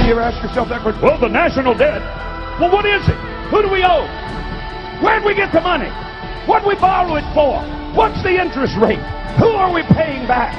You ever ask yourself that question? Well, the national debt. Well, what is it? Who do we owe? Where'd we get the money? What'd we borrow it for? What's the interest rate? Who are we paying back?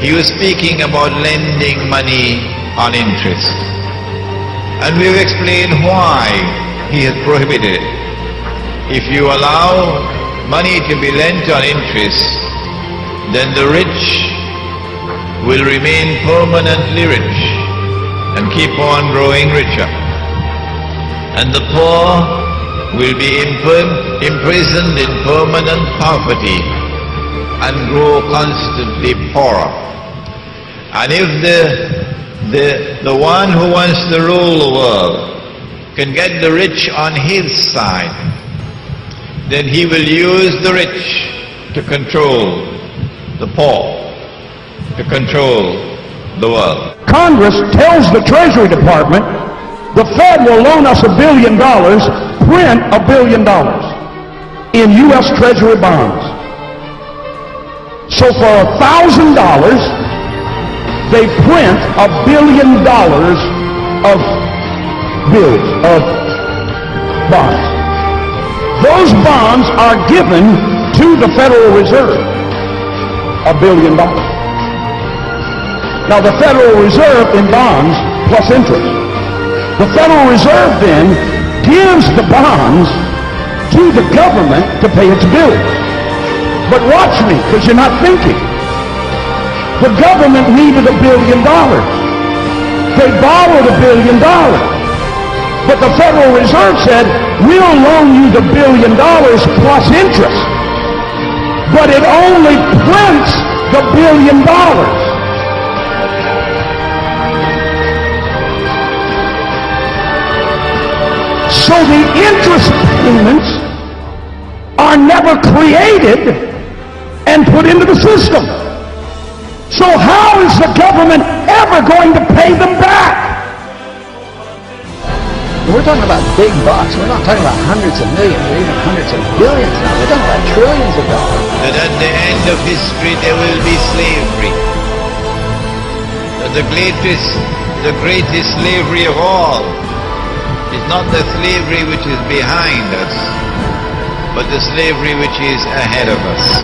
He was speaking about lending money on interest. And we've explained why he has prohibited it. If you allow money to be lent on interest, then the rich will remain permanently rich and keep on growing richer. And the poor will be imprisoned in permanent poverty and grow constantly poorer. And if the one who wants to rule the world can get the rich on his side, then he will use the rich to control the poor, to control the world. Congress tells the Treasury Department, the Fed will loan us $1 billion, print $1 billion in U.S. Treasury bonds. So for $1,000, they print $1 billion of bills, of bonds. Those bonds are given to the Federal Reserve, $1 billion. Now the Federal Reserve in bonds plus interest. The Federal Reserve then gives the bonds to the government to pay its bills. But watch me, because you're not thinking. The government needed $1 billion. They borrowed $1 billion. But the Federal Reserve said, we'll loan you the $1 billion plus interest. But it only prints the $1 billion. So the interest payments are never created and put into the system. So how is the government ever going to pay them back? We're talking about big bucks. We're not talking about hundreds of millions or even hundreds of billions now. We're talking about trillions of dollars. That at the end of history there will be slavery. That the greatest slavery of all is not the slavery which is behind us, but the slavery which is ahead of us.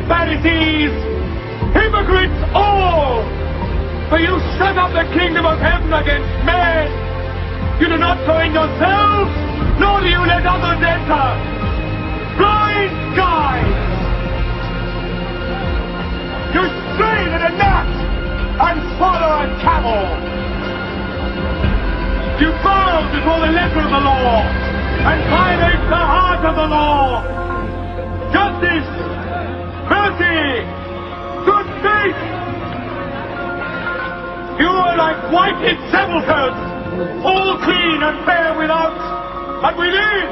Pharisees, hypocrites all! For you set up the kingdom of heaven against men. You do not go in yourselves, nor do you let others enter. Blind guides! You strain at a gnat and swallow a camel. You bow before the letter of the law and violate the heart of the law. Justice, mercy, good faith. You are like whited sepulchres, all clean and fair without, but within,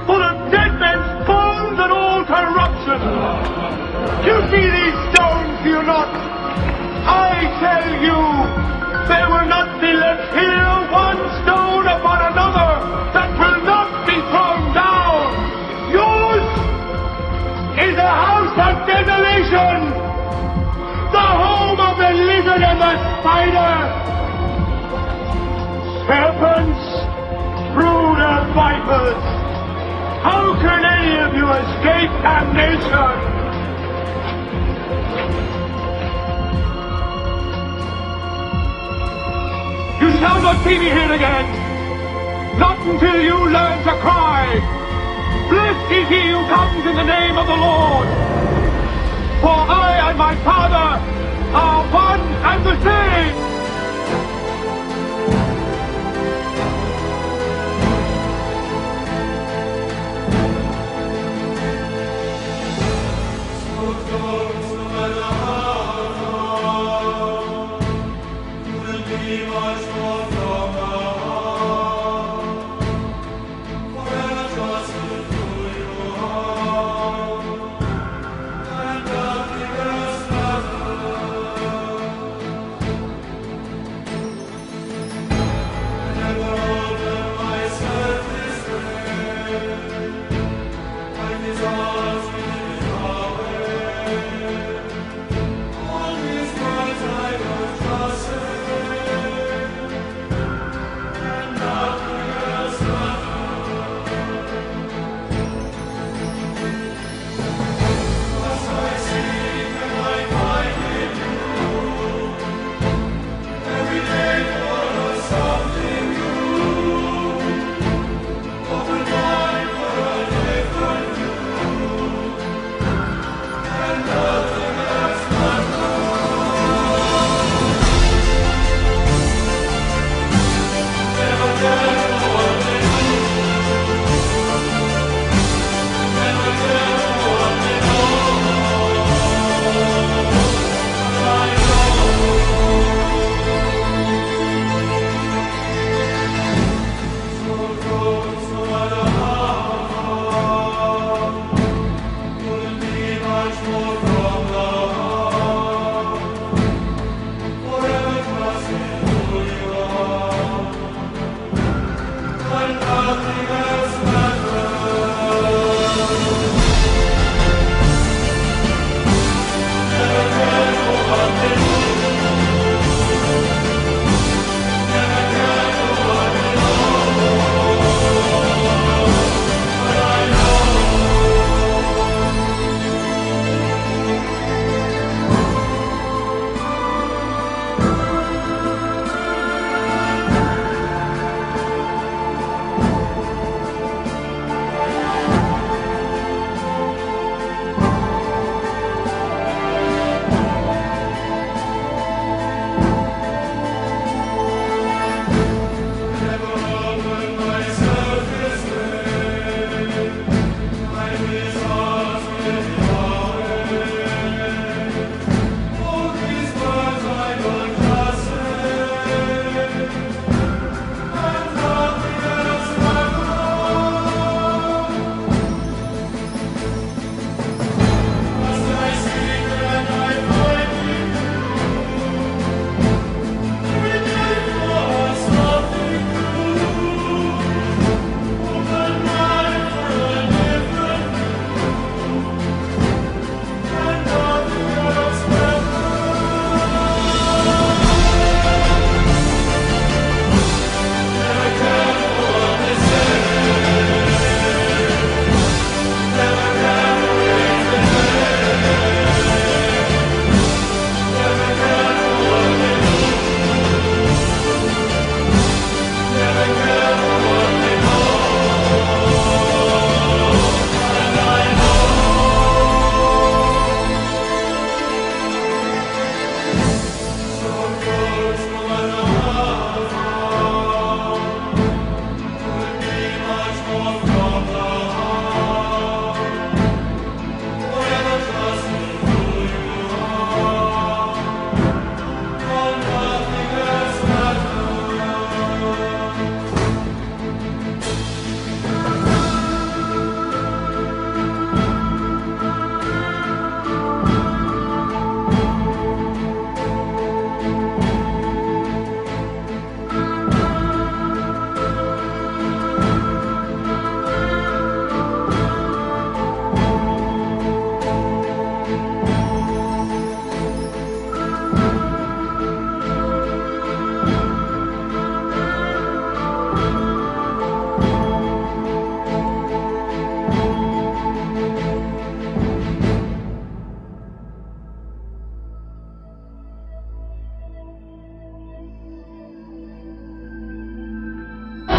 full of dead men's bones and all corruption. You see these stones, do you not? I tell you, there will not be left here one stone upon another that will not be thrown down. Yours is a house of desolation, the home of the lizard and the spider. Serpents, brood of vipers, how can any of you escape damnation? You shall not see me here again, not until you learn to cry, blessed is he who comes in the name of the Lord. For I and my Father are one and the same.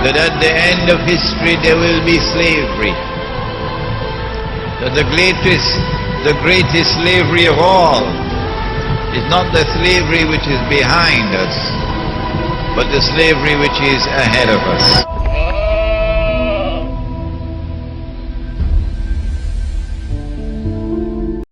that at the end of history there will be slavery. That the greatest slavery of all is not the slavery which is behind us, but the slavery which is ahead of us.